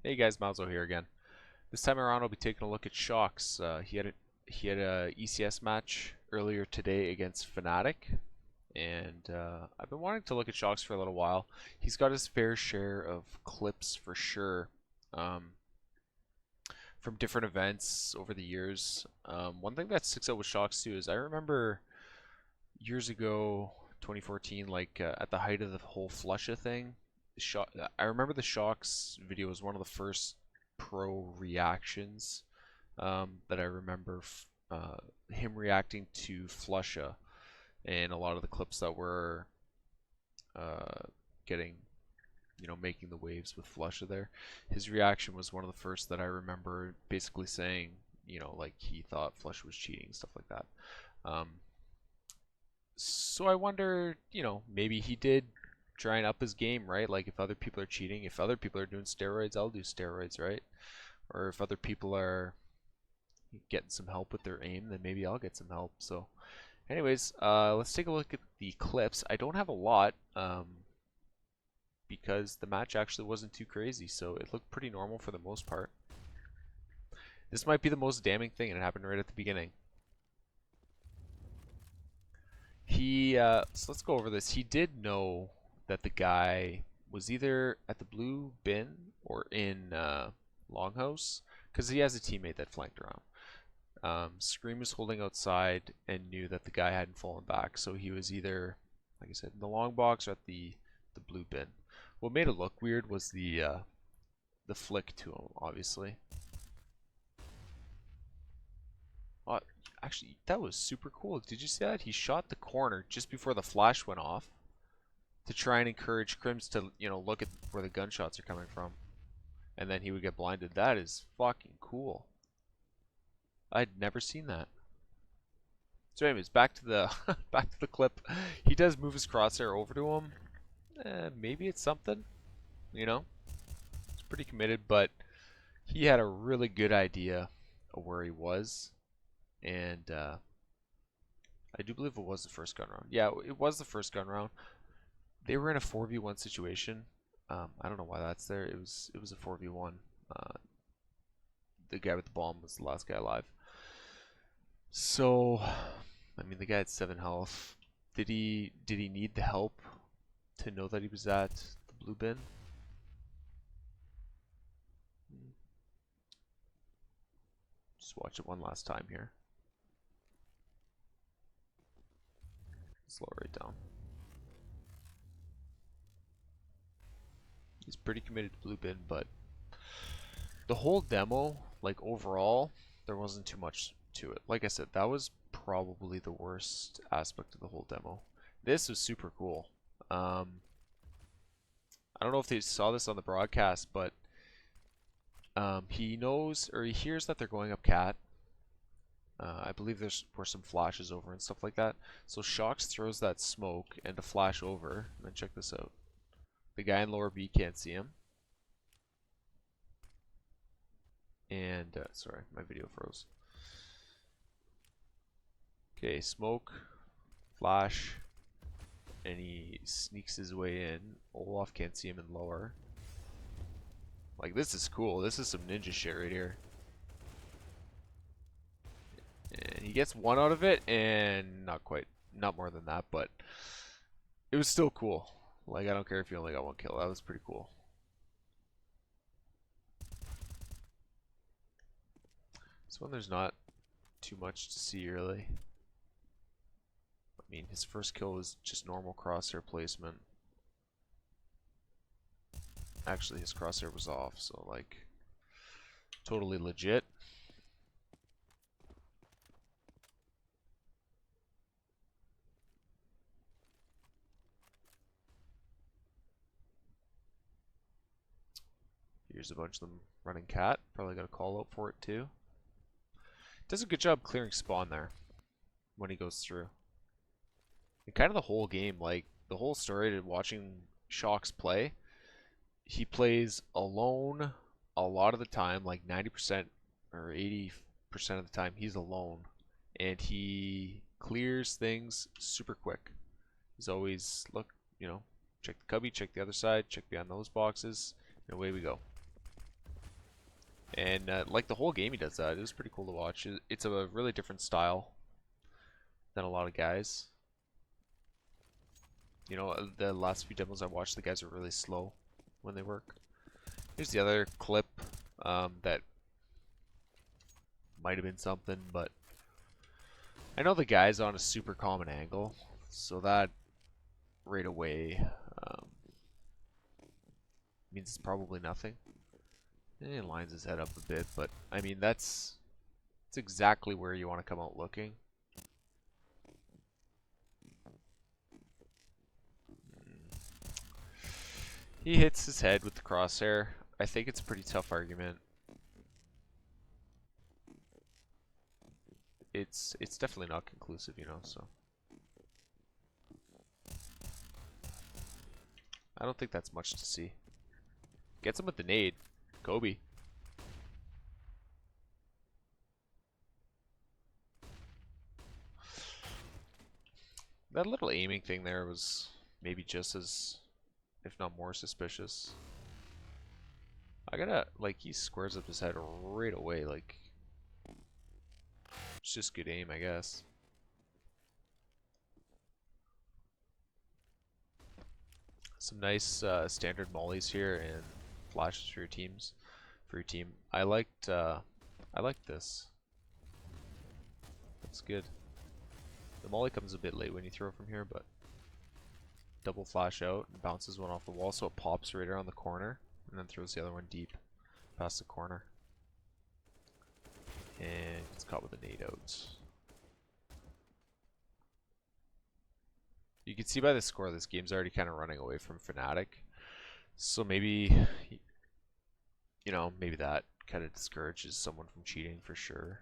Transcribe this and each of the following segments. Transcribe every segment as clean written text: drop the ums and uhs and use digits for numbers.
Hey guys, Malzo here again. This time around, I'll be taking a look at Shox. He had a ECS match earlier today against Fnatic, and I've been wanting to look at Shox for a little while. He's got his fair share of clips for sure, um, from different events over the years. One thing that sticks out with Shox too is I remember years ago, 2014, like at the height of the whole Flusha thing. I remember the Shox video was one of the first pro reactions that I remember him reacting to Flusha, and a lot of the clips that were getting, making the waves with Flusha there. His reaction was one of the first that I remember basically saying, like he thought Flusha was cheating and stuff like that. So I wonder, maybe he did try and up his game, right? Like if other people are cheating, if other people are doing steroids, I'll do steroids, right? Or if other people are getting some help with their aim, then maybe I'll get some help. So anyways, let's take a look at the clips. I don't have a lot because the match actually wasn't too crazy, so it looked pretty normal for the most part. This might be the most damning thing, and it happened right at the beginning. So let's go over this. He did know that the guy was either at the blue bin or in Longhouse, because he has a teammate that flanked around. Scream was holding outside and knew that the guy hadn't fallen back, so he was either, like I said, in the long box or at the blue bin. What made it look weird was the flick to him, obviously. Actually, that was super cool. Did you see that? He shot the corner just before the flash went off to try and encourage Crims to, look at where the gunshots are coming from. And then he would get blinded. That is fucking cool. I'd never seen that. So anyways, back to the back to the clip. He does move his crosshair over to him. Maybe it's something, It's pretty committed, but he had a really good idea of where he was. And I do believe it was the first gun round. Yeah, it was the first gun round. They were in a 4v1 situation. I don't know why that's there. It was a 4v1. The guy with the bomb was the last guy alive. So, I mean, the guy had 7 health. Did he need the help to know that he was at the blue bin? Just watch it one last time here. Slow right down. He's pretty committed to blue bin, but the whole demo, like overall, there wasn't too much to it. Like I said, that was probably the worst aspect of the whole demo. This was super cool. I don't know if they saw this on the broadcast, but he knows, or he hears that they're going up cat. I believe were some flashes over and stuff like that. So Shox throws that smoke and a flash over. And then check this out. The guy in lower B can't see him. And, sorry, my video froze. Okay, smoke, flash, and he sneaks his way in. Olaf can't see him in lower. Like, this is cool. This is some ninja shit right here. And he gets 1 out of it, and not more than that, but it was still cool. Like, I don't care if you only got 1 kill. That was pretty cool. This one, there's not too much to see, really. I mean, his first kill was just normal crosshair placement. Actually, his crosshair was off, so, like, totally legit. Here's a bunch of them running cat. Probably got a call out for it too. Does a good job clearing spawn there when he goes through. And kind of the whole game, like the whole story to watching Shox play, he plays alone a lot of the time, like 90% or 80% of the time he's alone. And he clears things super quick. He's always, look, check the cubby, check the other side, check behind those boxes, and away we go. And like the whole game he does that. It was pretty cool to watch. It's a really different style than a lot of guys. You know, the last few demos I watched, the guys are really slow when they work. Here's the other clip that might have been something, but I know the guy's on a super common angle, so that right away means it's probably nothing. And he lines his head up a bit, but I mean that's exactly where you want to come out looking. He hits his head with the crosshair. I think it's a pretty tough argument. It's definitely not conclusive, you know, so I don't think that's much to see. Gets him with the nade. Kobe. That little aiming thing there was maybe just as, if not more, suspicious. I gotta, like, he squares up his head right away, like, it's just good aim, I guess. Some nice standard mollies here and flashes for your teams, for your team. I liked this. That's good. The molly comes a bit late when you throw from here, but double flash out and bounces one off the wall, so it pops right around the corner, and then throws the other one deep past the corner. And it's caught with a nade out. You can see by the score this game's already kind of running away from Fnatic. So maybe, you know, maybe that kind of discourages someone from cheating for sure.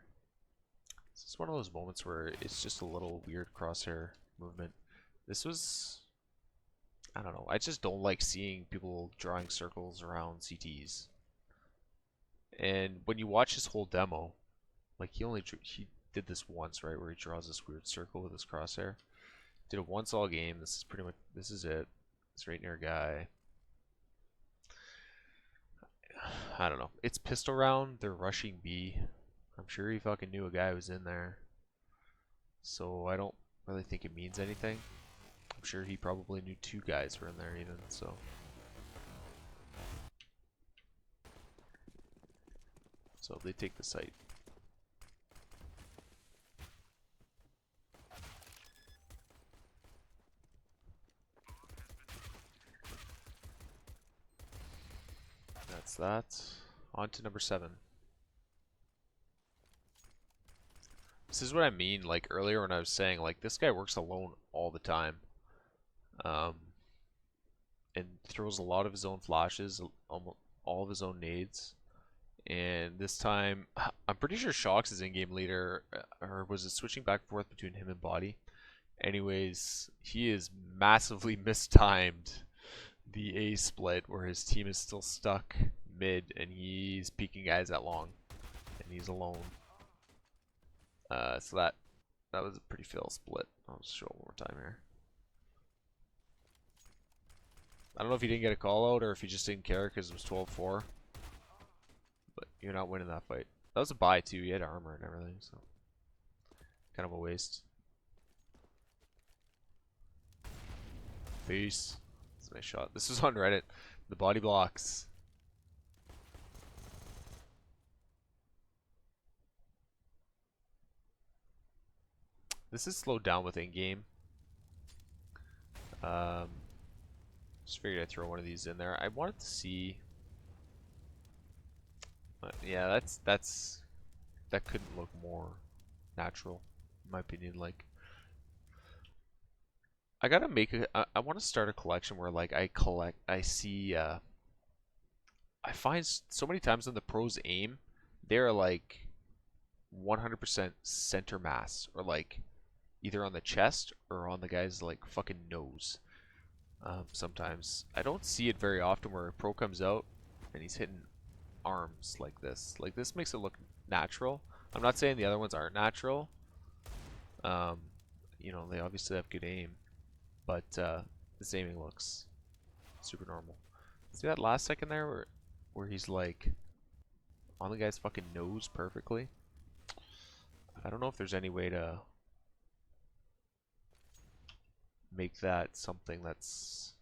This is one of those moments where it's just a little weird crosshair movement. This was, I don't know, I just don't like seeing people drawing circles around CTs. And when you watch his whole demo, like he did this once, right, where he draws this weird circle with his crosshair. Did it once all game. This is pretty much, this is it. It's right near guy. I don't know. It's pistol round. They're rushing B. I'm sure he fucking knew a guy was in there. So I don't really think it means anything. I'm sure he probably knew two guys were in there even, so. So they take the site. That's that. On to number 7. This is what I mean, like earlier when I was saying, like, this guy works alone all the time. And throws a lot of his own flashes, almost all of his own nades. And this time, I'm pretty sure Shox is in-game leader, or was it switching back and forth between him and Body? Anyways, he is massively mistimed the A split where his team is still stuck mid and he's peeking guys at long and he's alone. So that was a pretty fail split. I'll just show it one more time here. I don't know if he didn't get a call out or if he just didn't care because it was 12-4. But you're not winning that fight. That was a buy too. He had armor and everything, so kind of a waste. Peace. That's a nice shot. This is on Reddit. The body blocks. This is slowed down with in-game. Just figured I'd throw one of these in there. I wanted to see. Yeah, that couldn't look more natural, in my opinion. Like, I gotta make I want to start a collection where like I see I find so many times when the pros aim, they're like 100% center mass or like either on the chest or on the guy's like fucking nose. Sometimes I don't see it very often where a pro comes out and he's hitting arms like this. Like, this makes it look natural. I'm not saying the other ones aren't natural. You know, they obviously have good aim, but this aiming looks super normal. See that last second there where he's like on the guy's fucking nose perfectly. I don't know if there's any way to make that something that's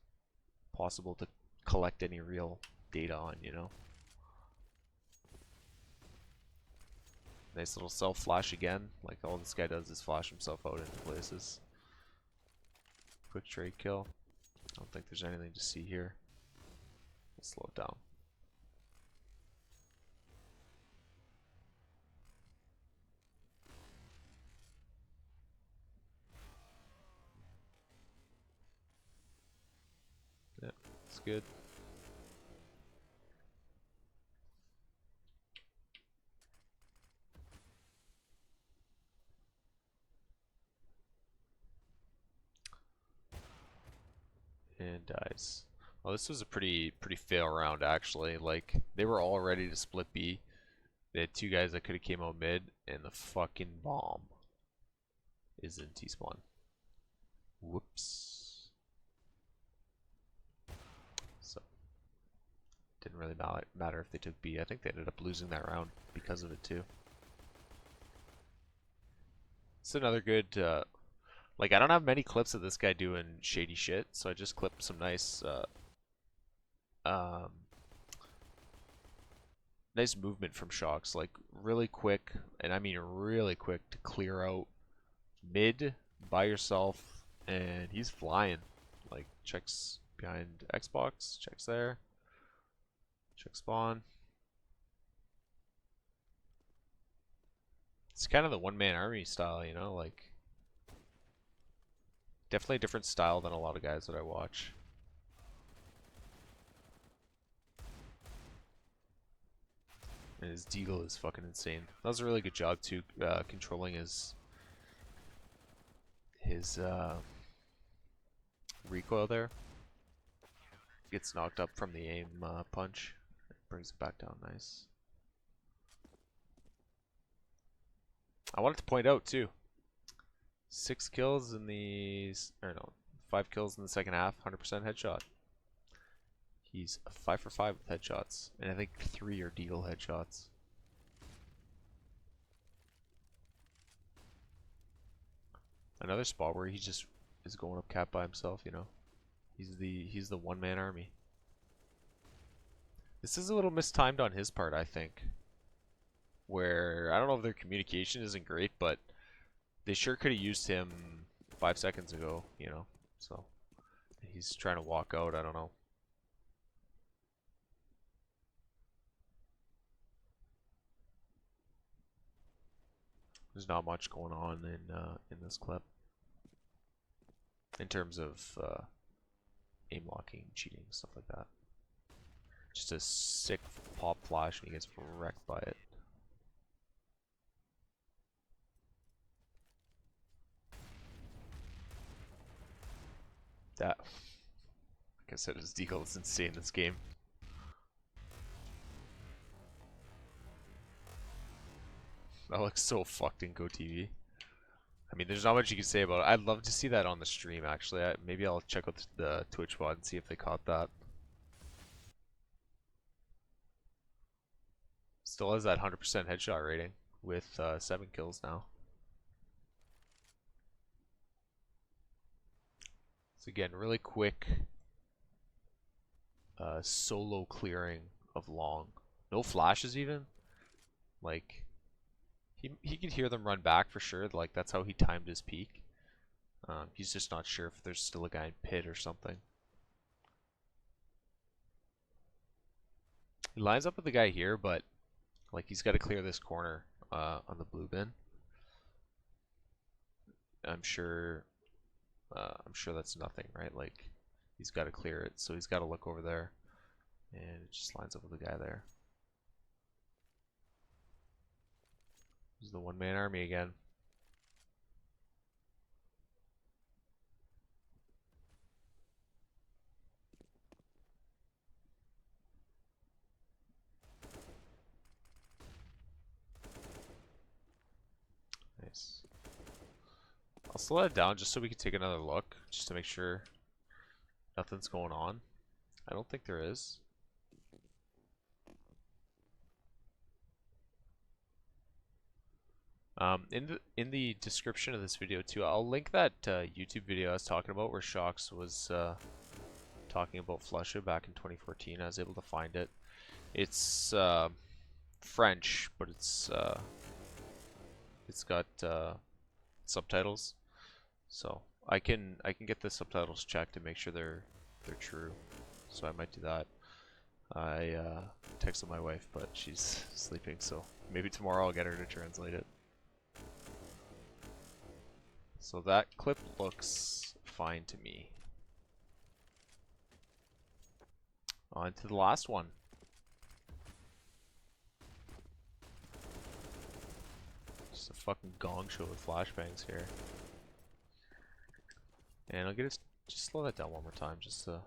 possible to collect any real data on, you know? Nice little self flash again. Like all this guy does is flash himself out into places. Quick trade kill. I don't think there's anything to see here. Let's slow it down. Yeah, it's good. And dies. Well, this was a pretty fail round actually. Like they were all ready to split B. They had two guys that could have came out mid, and the fucking bomb is in T-spawn. Whoops. So didn't really matter if they took B. I think they ended up losing that round because of it too. It's another good. Like I don't have many clips of this guy doing shady shit, so I just clipped some nice. Nice movement from Shox, like really quick, and I mean really quick to clear out mid by yourself, and he's flying. Like checks behind Xbox, checks there, check spawn. It's kind of the one-man army style, you know, like definitely a different style than a lot of guys that I watch. And his Deagle is fucking insane. That was a really good job too, controlling his recoil there. Gets knocked up from the aim punch. Brings it back down nice. I wanted to point out too. 6 kills in the, or no, 5 kills in the second half, 100% headshot. He's 5 for 5 with headshots, and I think 3 are Deagle headshots. Another spot where he just is going up cap by himself, you know. He's the one-man army. This is a little mistimed on his part, I think. Where I don't know if their communication isn't great, but they sure could have used him 5 seconds ago, you know. So he's trying to walk out. I don't know. There's not much going on in this clip in terms of aim locking, cheating, stuff like that. Just a sick pop flash and he gets wrecked by it. That, like I said, his Deagle is insane this game. That looks so fucked in GoTV. I mean, there's not much you can say about it. I'd love to see that on the stream, actually. Maybe I'll check out the Twitch VOD and see if they caught that. Still has that 100% headshot rating with 7 kills now. So again, really quick solo clearing of long. No flashes even. Like, he could hear them run back for sure. Like, that's how he timed his peak. He's just not sure if there's still a guy in pit or something. He lines up with the guy here, but like he's got to clear this corner on the blue bin. I'm sure that's nothing, right? Like he's got to clear it, so he's got to look over there, and it just lines up with the guy there. He's the one-man army again. Nice. I'll slow it down just so we can take another look, just to make sure nothing's going on. I don't think there is. In the description of this video too, I'll link that YouTube video I was talking about where Shox was talking about Flusha back in 2014. I was able to find it. It's French, but it's got subtitles, so I can get the subtitles checked to make sure they're true. So I might do that. I texted my wife, but she's sleeping, so maybe tomorrow I'll get her to translate it. So that clip looks fine to me. On to the last one. Just a fucking gong show with flashbangs here. And I'll get it, just slow that down one more time just to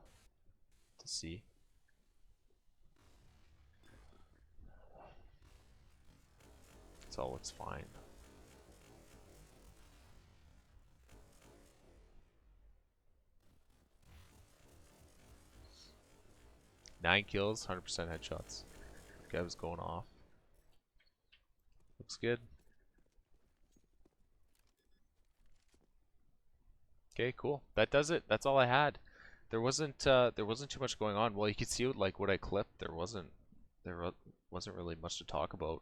see. It all looks fine. Nine kills, 100% headshots. Guy was going off. Looks good. Okay, cool. That does it. That's all I had. There wasn't too much going on. Well, you could see like what I clipped. There wasn't really much to talk about.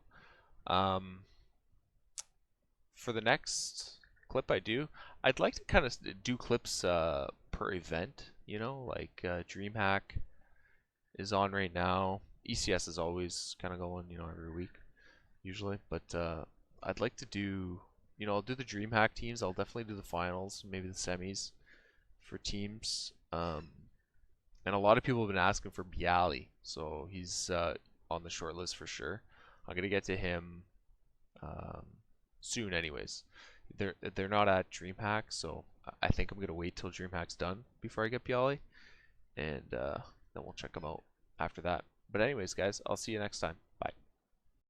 For the next clip I'd like to kind of do clips per event. You know, like DreamHack is on right now. ECS is always kind of going, you know, every week usually. But I'd like to do, you know, I'll do the DreamHack teams. I'll definitely do the finals, maybe the semis for teams. And a lot of people have been asking for Bialy, so he's on the short list for sure. I'm gonna get to him soon, anyways. They're not at DreamHack, so I think I'm gonna wait till DreamHack's done before I get Bialy, and then we'll check them out after that. But anyways, guys, I'll see you next time. Bye.